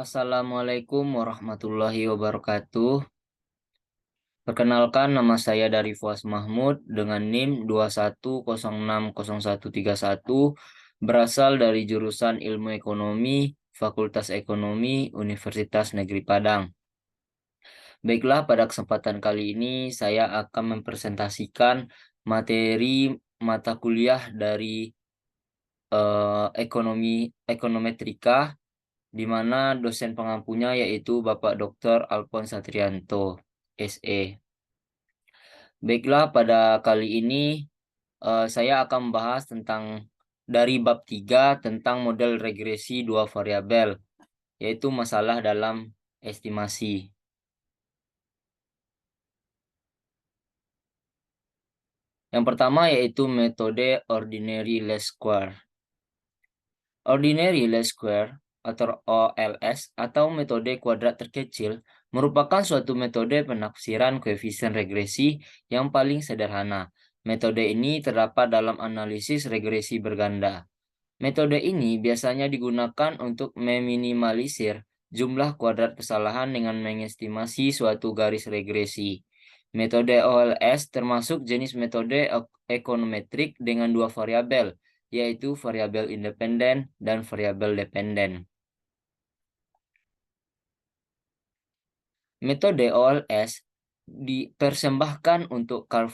Assalamualaikum warahmatullahi wabarakatuh. Perkenalkan, nama saya dari Fuas Mahmud dengan NIM 21060131, berasal dari jurusan Ilmu Ekonomi, Fakultas Ekonomi, Universitas Negeri Padang. Baiklah, pada kesempatan kali ini saya akan mempresentasikan materi mata kuliah dari ekonometrika, di mana dosen pengampunya yaitu Bapak Dr. Alphonse Satrianto, SE. Baiklah, pada kali ini saya akan membahas tentang dari bab 3 tentang model regresi dua variabel, yaitu masalah dalam estimasi. Yang pertama yaitu metode ordinary least square. Ordinary least square atau OLS atau metode kuadrat terkecil merupakan suatu metode penafsiran koefisien regresi yang paling sederhana. Metode ini terdapat dalam analisis regresi berganda. Metode ini biasanya digunakan untuk meminimalisir jumlah kuadrat kesalahan dengan mengestimasi suatu garis regresi. Metode OLS termasuk jenis metode ekonometrik dengan dua variabel, yaitu variabel independen dan variabel dependen. Metode OLS dipersembahkan untuk Carl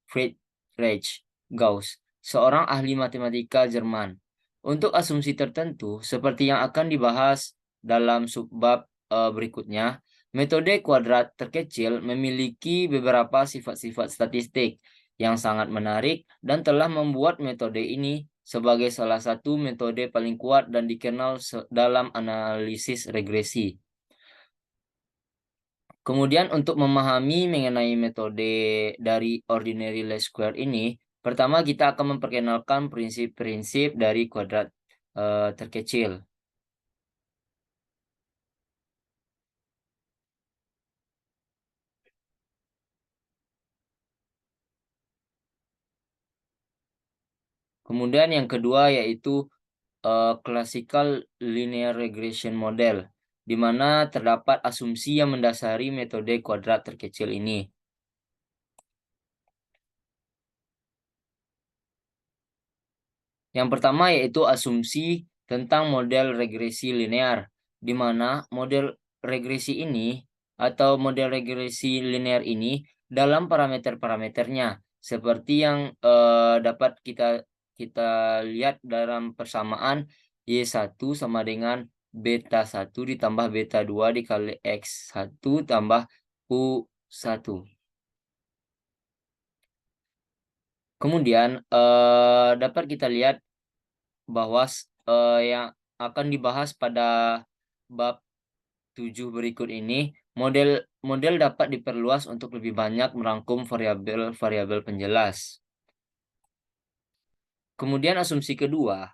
Friedrich Gauss, seorang ahli matematika Jerman. Untuk asumsi tertentu, seperti yang akan dibahas dalam subbab berikutnya, metode kuadrat terkecil memiliki beberapa sifat-sifat statistik yang sangat menarik dan telah membuat metode ini sebagai salah satu metode paling kuat dan dikenal dalam analisis regresi. Kemudian untuk memahami mengenai metode dari ordinary least square ini, pertama kita akan memperkenalkan prinsip-prinsip dari kuadrat terkecil. Kemudian yang kedua yaitu classical linear regression model, di mana terdapat asumsi yang mendasari metode kuadrat terkecil ini. Yang pertama yaitu asumsi tentang model regresi linear, di mana model regresi ini atau model regresi linear ini dalam parameter-parameternya seperti yang dapat kita lihat dalam persamaan Y1 sama dengan beta 1 ditambah beta 2 dikali X1 tambah U1. Kemudian dapat kita lihat bahwa yang akan dibahas pada bab 7 berikut ini, model dapat diperluas untuk lebih banyak merangkum variabel-variabel penjelas. Kemudian asumsi kedua,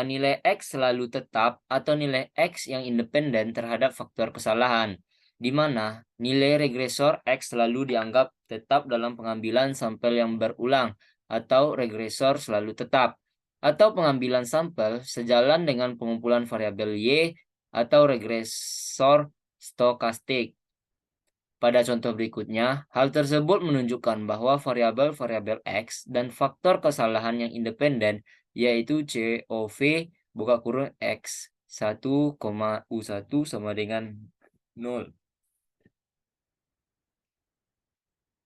nilai X selalu tetap atau nilai X yang independen terhadap faktor kesalahan, di mana nilai regresor X selalu dianggap tetap dalam pengambilan sampel yang berulang atau regresor selalu tetap, atau pengambilan sampel sejalan dengan pengumpulan variabel Y atau regresor stokastik. Pada contoh berikutnya, hal tersebut menunjukkan bahwa variabel-variabel X dan faktor kesalahan yang independen, yaitu COV buka kurung X1, U1 sama dengan 0.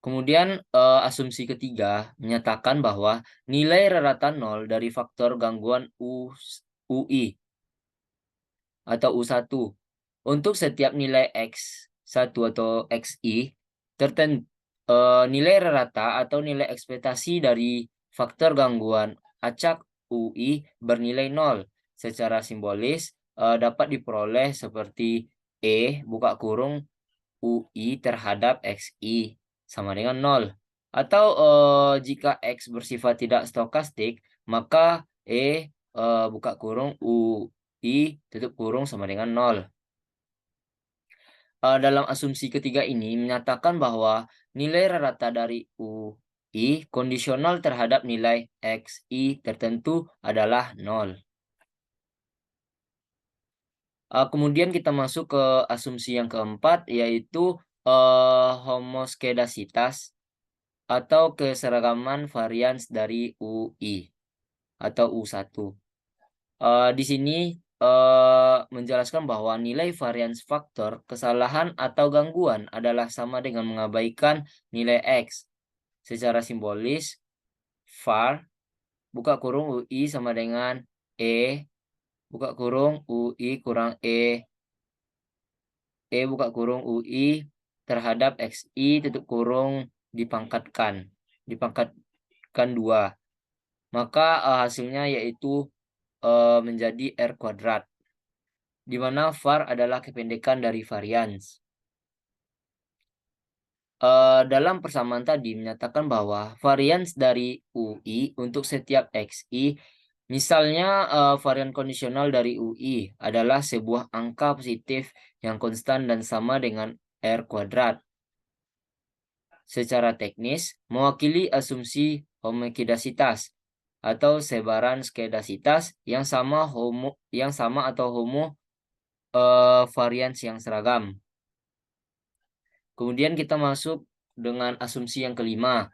Kemudian asumsi ketiga menyatakan bahwa nilai rata 0 dari faktor gangguan UI atau U1 untuk setiap nilai X1 atau XI tertentu, nilai rata atau nilai ekspektasi dari faktor gangguan acak UI bernilai 0. Secara simbolis dapat diperoleh seperti E buka kurung UI terhadap XI sama dengan 0. Atau jika X bersifat tidak stokastik, maka buka kurung UI tutup kurung sama dengan 0. Dalam asumsi ketiga ini menyatakan bahwa nilai rata dari UI kondisional terhadap nilai XI tertentu adalah 0. Kemudian kita masuk ke asumsi yang keempat, yaitu homoskedasitas atau keseragaman varians dari UI atau U1. Di sini menjelaskan bahwa nilai varians faktor kesalahan atau gangguan adalah sama dengan mengabaikan nilai X. Secara simbolis, var buka kurung UI sama dengan E buka kurung UI kurang E buka kurung UI terhadap XI tutup kurung dipangkatkan 2. Maka hasilnya yaitu menjadi R kuadrat, di mana var adalah kependekan dari varians. Dalam persamaan tadi menyatakan bahwa varians dari UI untuk setiap XI, misalnya varian kondisional dari UI adalah sebuah angka positif yang konstan dan sama dengan R kuadrat. Secara teknis, mewakili asumsi homoskedasitas atau sebaran skedasitas yang sama atau homo varians yang seragam. Kemudian kita masuk dengan asumsi yang kelima,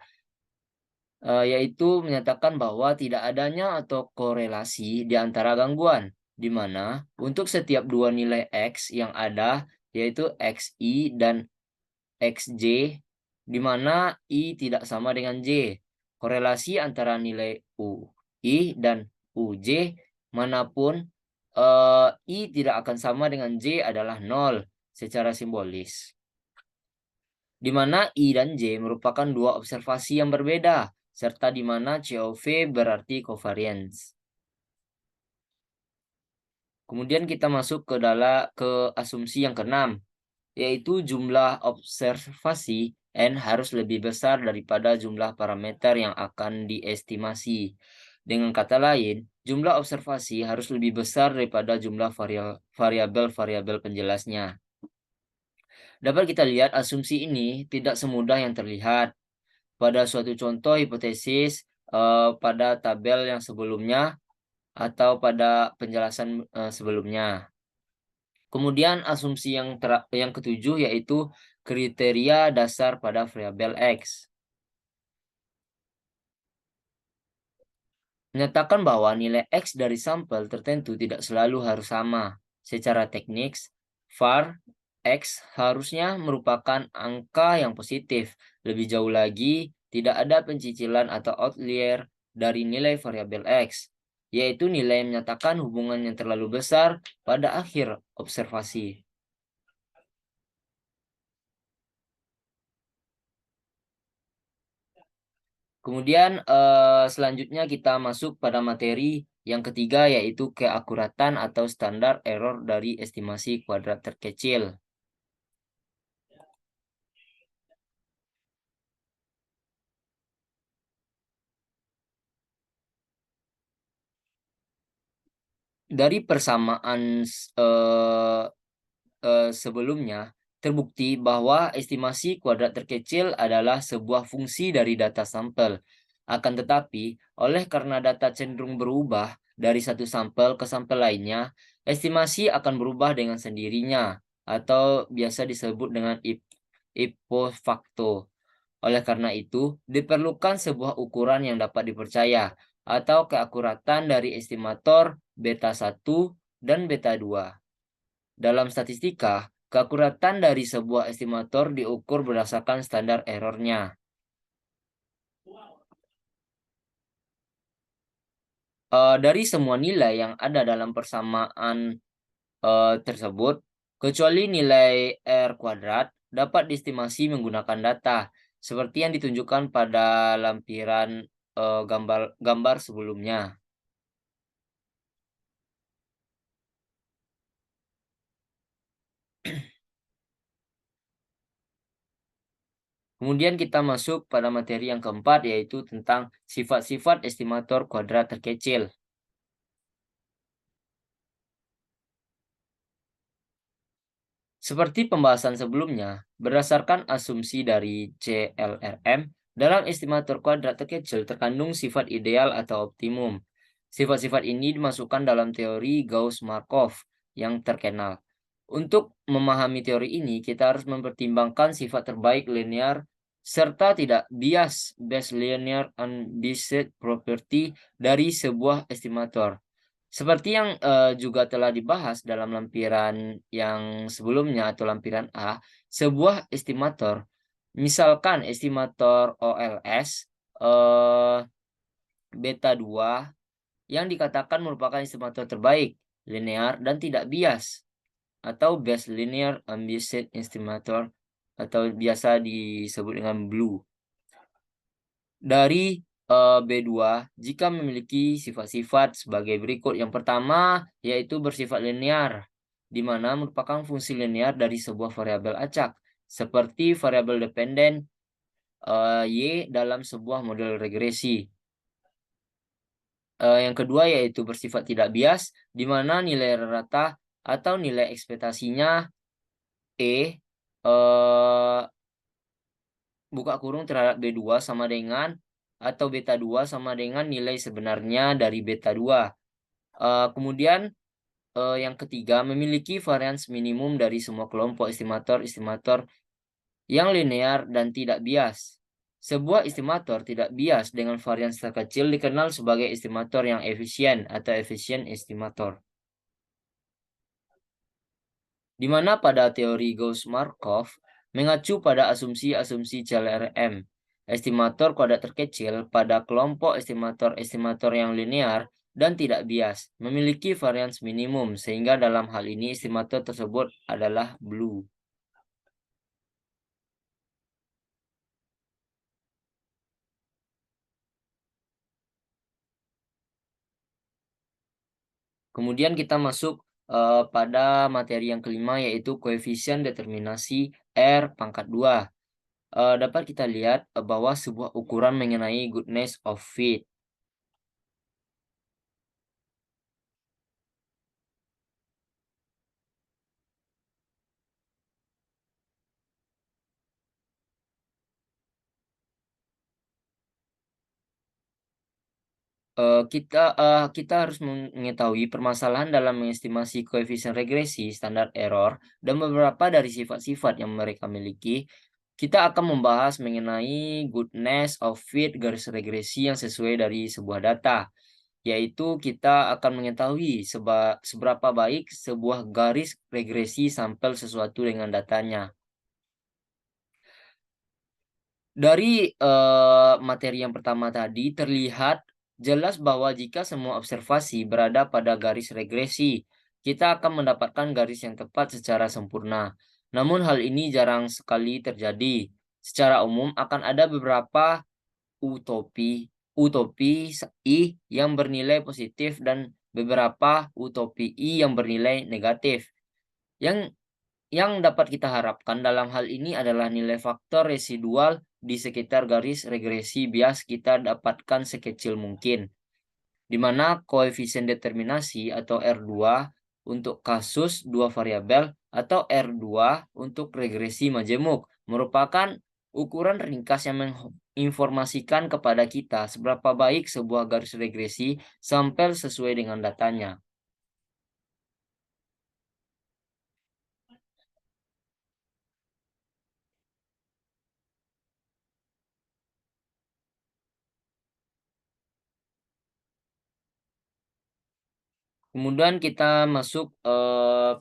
yaitu menyatakan bahwa tidak adanya atau korelasi di antara gangguan, di mana untuk setiap dua nilai X yang ada, yaitu XI dan XJ, di mana I tidak sama dengan J. Korelasi antara nilai UI dan UJ manapun I tidak akan sama dengan J adalah 0 secara simbolis. Di mana I dan J merupakan dua observasi yang berbeda, serta di mana COV berarti covariance. Kemudian kita masuk ke asumsi yang keenam, yaitu jumlah observasi N harus lebih besar daripada jumlah parameter yang akan diestimasi. Dengan kata lain, jumlah observasi harus lebih besar daripada jumlah variabel-variabel penjelasnya. Dapat kita lihat asumsi ini tidak semudah yang terlihat. Pada suatu contoh hipotesis pada tabel yang sebelumnya atau pada penjelasan sebelumnya. Kemudian asumsi yang ketujuh yaitu kriteria dasar pada variabel X. Menyatakan bahwa nilai X dari sampel tertentu tidak selalu harus sama. Secara teknis, var X harusnya merupakan angka yang positif. Lebih jauh lagi, tidak ada pencicilan atau outlier dari nilai variabel X, yaitu nilai yang menyatakan hubungan yang terlalu besar pada akhir observasi. Kemudian selanjutnya kita masuk pada materi yang ketiga, yaitu keakuratan atau standar error dari estimasi kuadrat terkecil. Dari persamaan sebelumnya, terbukti bahwa estimasi kuadrat terkecil adalah sebuah fungsi dari data sampel. Akan tetapi, oleh karena data cenderung berubah dari satu sampel ke sampel lainnya, estimasi akan berubah dengan sendirinya, atau biasa disebut dengan ipso facto. Oleh karena itu, diperlukan sebuah ukuran yang dapat dipercaya, atau keakuratan dari estimator beta 1 dan beta 2. Dalam statistika, keakuratan dari sebuah estimator diukur berdasarkan standar errornya. Dari semua nilai yang ada dalam persamaan tersebut, kecuali nilai R kuadrat, dapat diestimasi menggunakan data, seperti yang ditunjukkan pada lampiran gambar sebelumnya. Kemudian kita masuk pada materi yang keempat, yaitu tentang sifat-sifat estimator kuadrat terkecil. Seperti pembahasan sebelumnya, berdasarkan asumsi dari CLRM, dalam estimator kuadrat terkecil terkandung sifat ideal atau optimum. Sifat-sifat ini dimasukkan dalam teori Gauss-Markov yang terkenal. Untuk memahami teori ini, kita harus mempertimbangkan sifat terbaik linear serta tidak bias best linear unbiased property dari sebuah estimator. Seperti yang juga telah dibahas dalam lampiran yang sebelumnya atau lampiran A, sebuah estimator, misalkan estimator OLS beta 2 yang dikatakan merupakan estimator terbaik, linear dan tidak bias, atau best linear unbiased estimator atau biasa disebut dengan BLUE. Dari B2 jika memiliki sifat-sifat sebagai berikut. Yang pertama yaitu bersifat linear, di mana merupakan fungsi linear dari sebuah variabel acak, seperti variabel dependen Y dalam sebuah model regresi. Yang kedua yaitu bersifat tidak bias, di mana nilai rata atau nilai ekspektasinya E buka kurung terhadap B2 sama dengan atau beta 2 sama dengan nilai sebenarnya dari beta 2. Kemudian yang ketiga memiliki varians minimum dari semua kelompok estimator-estimator yang linear dan tidak bias. Sebuah estimator tidak bias dengan varians terkecil dikenal sebagai estimator yang efisien atau efficient estimator. Di mana pada teori Gauss-Markov mengacu pada asumsi-asumsi CLRM. Estimator kuadrat terkecil pada kelompok estimator-estimator yang linear dan tidak bias memiliki varians minimum, sehingga dalam hal ini estimator tersebut adalah BLUE. Kemudian kita masuk pada materi yang kelima yaitu koefisien determinasi R pangkat 2. Dapat kita lihat bahwa sebuah ukuran mengenai goodness of fit. Kita harus mengetahui permasalahan dalam mengestimasi koefisien regresi, standar error, dan beberapa dari sifat-sifat yang mereka miliki. Kita akan membahas mengenai goodness of fit garis regresi yang sesuai dari sebuah data, yaitu kita akan mengetahui seberapa baik sebuah garis regresi sampel sesuatu dengan datanya. Dari materi yang pertama tadi terlihat jelas bahwa jika semua observasi berada pada garis regresi, kita akan mendapatkan garis yang tepat secara sempurna. Namun hal ini jarang sekali terjadi. Secara umum akan ada beberapa utopi I yang bernilai positif dan beberapa utopi I yang bernilai negatif. Yang dapat kita harapkan dalam hal ini adalah nilai faktor residual di sekitar garis regresi bias kita dapatkan sekecil mungkin, di mana koefisien determinasi atau R2 untuk kasus dua variabel atau R2 untuk regresi majemuk merupakan ukuran ringkas yang menginformasikan kepada kita seberapa baik sebuah garis regresi sampel sesuai dengan datanya. Kemudian kita masuk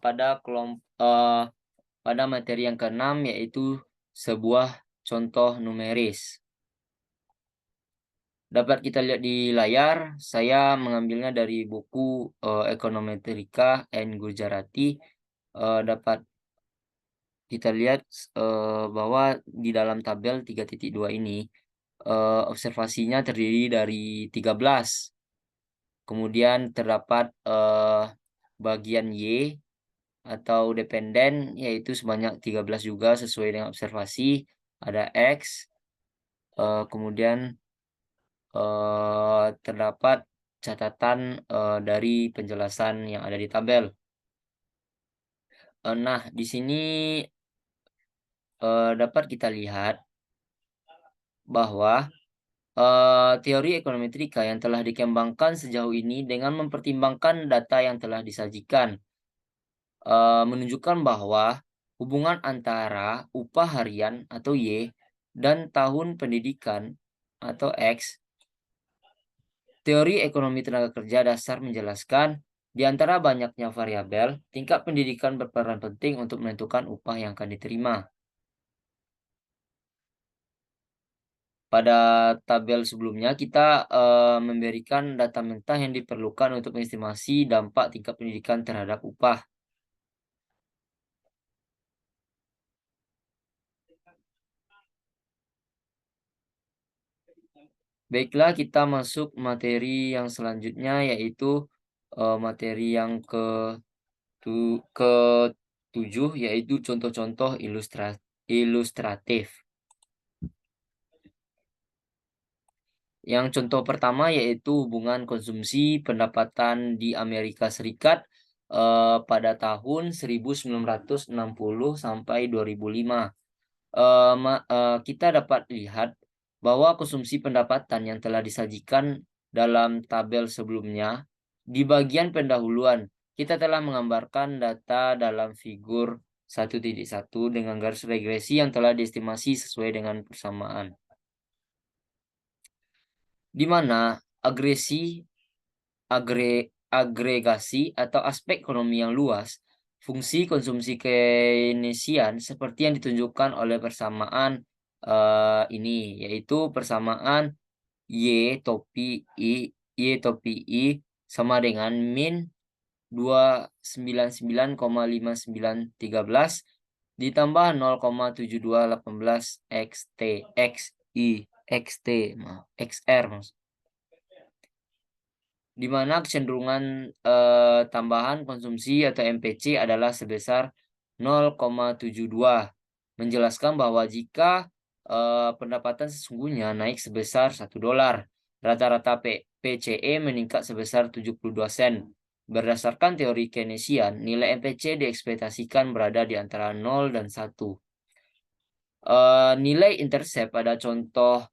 pada materi yang keenam yaitu sebuah contoh numeris. Dapat kita lihat di layar, saya mengambilnya dari buku Econometrica and Gujarati. Dapat kita lihat bahwa di dalam tabel 3.2 ini observasinya terdiri dari 13. Kemudian terdapat bagian Y atau dependen yaitu sebanyak 13 juga sesuai dengan observasi. Ada X, kemudian terdapat catatan dari penjelasan yang ada di tabel. Nah, di sini dapat kita lihat bahwa teori ekonometrika yang telah dikembangkan sejauh ini dengan mempertimbangkan data yang telah disajikan. menunjukkan bahwa hubungan antara upah harian atau Y dan tahun pendidikan atau X. Teori ekonomi tenaga kerja dasar menjelaskan di antara banyaknya variabel, tingkat pendidikan berperan penting untuk menentukan upah yang akan diterima. Pada tabel sebelumnya kita memberikan data mentah yang diperlukan untuk mengestimasi dampak tingkat pendidikan terhadap upah. Baiklah, kita masuk materi yang selanjutnya, yaitu materi yang ke-7, yaitu contoh-contoh ilustratif. Yang contoh pertama yaitu hubungan konsumsi pendapatan di Amerika Serikat pada tahun 1960 sampai 2005. Kita dapat lihat bahwa konsumsi pendapatan yang telah disajikan dalam tabel sebelumnya, di bagian pendahuluan kita telah menggambarkan data dalam figur 1.1 dengan garis regresi yang telah diestimasi sesuai dengan persamaan, di mana agregasi atau aspek ekonomi yang luas, fungsi konsumsi Keynesian seperti yang ditunjukkan oleh persamaan ini, yaitu persamaan Y topi I sama dengan min 299,5913 ditambah 0,7218 XR, di mana kecenderungan tambahan konsumsi atau MPC adalah sebesar 0,72, menjelaskan bahwa jika pendapatan sesungguhnya naik sebesar $1, rata-rata PCE meningkat sebesar 72 sen. Berdasarkan teori Keynesian, nilai MPC diekspektasikan berada di antara 0 dan 1. Nilai intercept pada contoh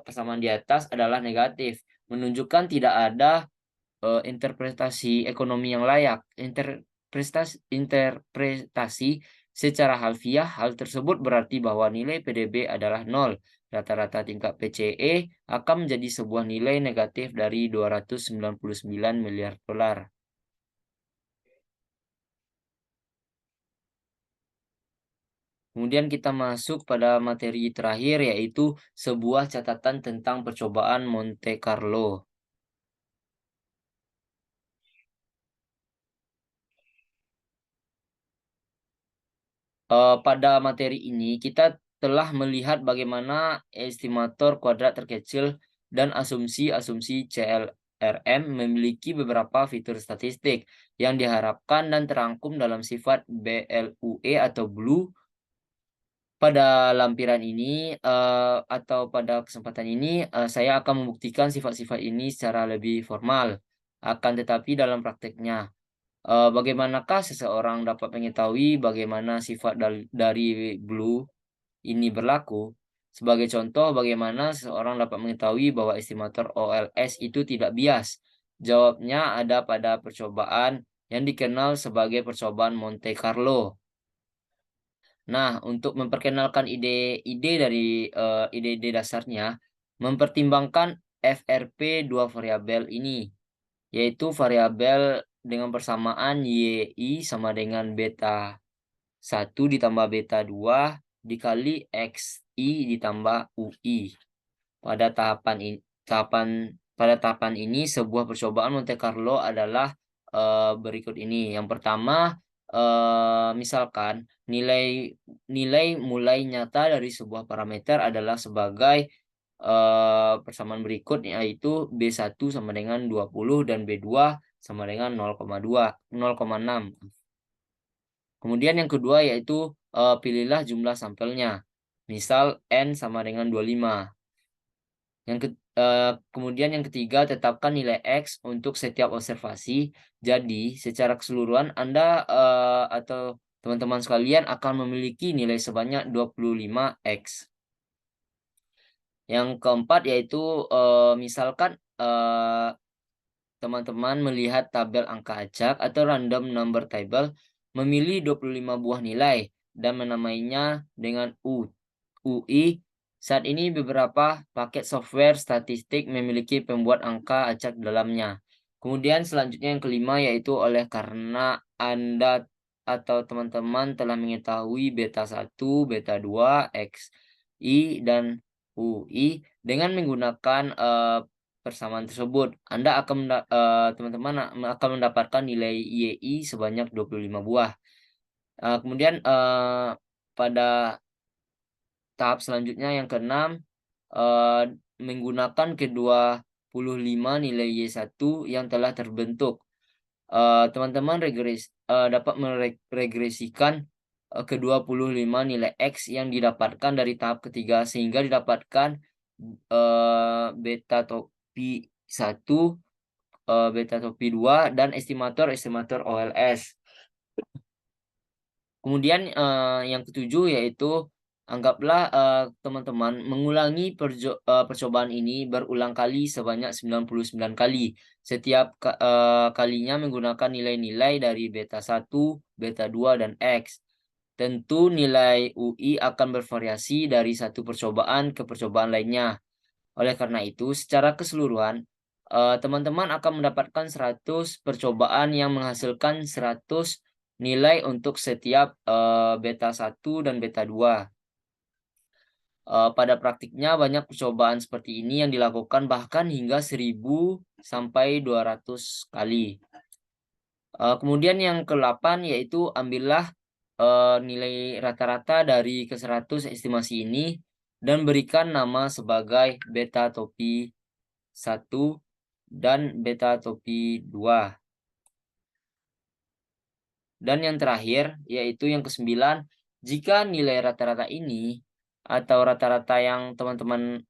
persamaan di atas adalah negatif, menunjukkan tidak ada interpretasi ekonomi yang layak. Interpretasi secara harfiah, hal tersebut berarti bahwa nilai PDB adalah 0. Rata-rata tingkat PCE akan menjadi sebuah nilai negatif dari 299 miliar dolar. Kemudian kita masuk pada materi terakhir, yaitu sebuah catatan tentang percobaan Monte Carlo. Pada materi ini kita telah melihat bagaimana estimator kuadrat terkecil dan asumsi-asumsi CLRM memiliki beberapa fitur statistik yang diharapkan dan terangkum dalam sifat BLUE atau Blue. Pada lampiran ini atau pada kesempatan ini saya akan membuktikan sifat-sifat ini secara lebih formal. Akan tetapi dalam prakteknya, bagaimanakah seseorang dapat mengetahui bagaimana sifat dari Blue ini berlaku? Sebagai contoh, bagaimana seseorang dapat mengetahui bahwa estimator OLS itu tidak bias? Jawabnya ada pada percobaan yang dikenal sebagai percobaan Monte Carlo. Nah, untuk memperkenalkan ide-ide dari ide-ide dasarnya, mempertimbangkan FRP dua variabel ini, yaitu variabel dengan persamaan YI sama dengan beta 1 ditambah beta 2 dikali XI ditambah UI. Pada tahapan ini sebuah percobaan Monte Carlo adalah berikut ini. Yang pertama, misalkan nilai mulai nyata dari sebuah parameter adalah sebagai persamaan berikut, yaitu B1 sama dengan 20 dan B2 sama dengan 0,6. Kemudian yang kedua yaitu pilihlah jumlah sampelnya. Misal N sama dengan 25. Kemudian yang ketiga, tetapkan nilai X untuk setiap observasi. Jadi, secara keseluruhan Anda atau teman-teman sekalian akan memiliki nilai sebanyak 25X. Yang keempat yaitu misalkan teman-teman melihat tabel angka acak atau random number table, memilih 25 buah nilai dan menamainya dengan UI. Saat ini beberapa paket software statistik memiliki pembuat angka acak dalamnya. Kemudian selanjutnya yang kelima yaitu oleh karena Anda atau teman-teman telah mengetahui beta 1, beta 2, X, I, dan UI dengan menggunakan persamaan tersebut, teman-teman akan mendapatkan nilai YI sebanyak 25 buah. Kemudian pada tahap selanjutnya yang keenam, menggunakan kedua puluh lima nilai Y1 yang telah terbentuk. Teman-teman dapat meregresikan kedua puluh lima nilai X yang didapatkan dari tahap ketiga sehingga didapatkan beta topi 1, beta topi 2, dan estimator OLS. Kemudian yang ketujuh yaitu anggaplah teman-teman mengulangi percobaan ini berulang kali sebanyak 99 kali. Setiap kalinya menggunakan nilai-nilai dari beta 1, beta 2, dan X. Tentu nilai UI akan bervariasi dari satu percobaan ke percobaan lainnya. Oleh karena itu, secara keseluruhan, teman-teman akan mendapatkan 100 percobaan yang menghasilkan 100 nilai untuk setiap beta 1 dan beta 2. Pada praktiknya banyak percobaan seperti ini yang dilakukan bahkan hingga 1000 sampai 200 kali. Kemudian yang ke-8 yaitu ambillah nilai rata-rata dari ke-100 estimasi ini dan berikan nama sebagai beta topi 1 dan beta topi 2. Dan yang terakhir, yaitu yang ke-9, jika nilai rata-rata ini atau rata-rata yang teman-teman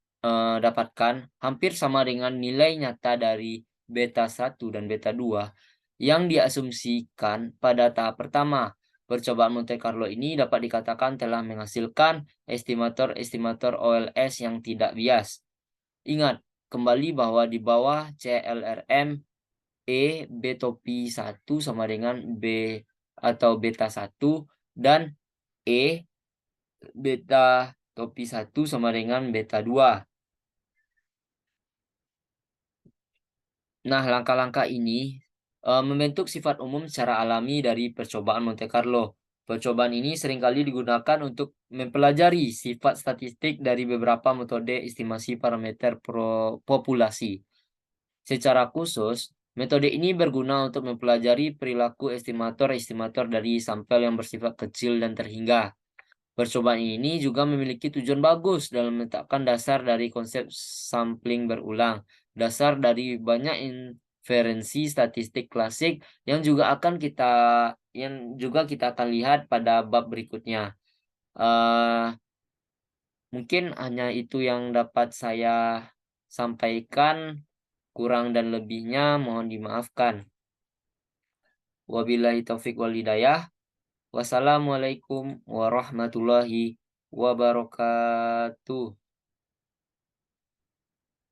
dapatkan hampir sama dengan nilai nyata dari beta 1 dan beta 2 yang diasumsikan pada tahap pertama. Percobaan Monte Carlo ini dapat dikatakan telah menghasilkan estimator OLS yang tidak bias. Ingat kembali bahwa di bawah CLRM B topi 1 sama dengan B atau beta 1 dan E beta topi 1 sama dengan beta 2. Nah, langkah-langkah ini membentuk sifat umum secara alami dari percobaan Monte Carlo. Percobaan ini seringkali digunakan untuk mempelajari sifat statistik dari beberapa metode estimasi parameter populasi. Secara khusus, metode ini berguna untuk mempelajari perilaku estimator-estimator dari sampel yang bersifat kecil dan terhingga. Percobaan ini juga memiliki tujuan bagus dalam meletakkan dasar dari konsep sampling berulang, dasar dari banyak inferensi statistik klasik yang juga kita akan lihat pada bab berikutnya. Mungkin hanya itu yang dapat saya sampaikan. Kurang dan lebihnya mohon dimaafkan. Wabillahi taufik wal hidayah. Wassalamualaikum warahmatullahi wabarakatuh.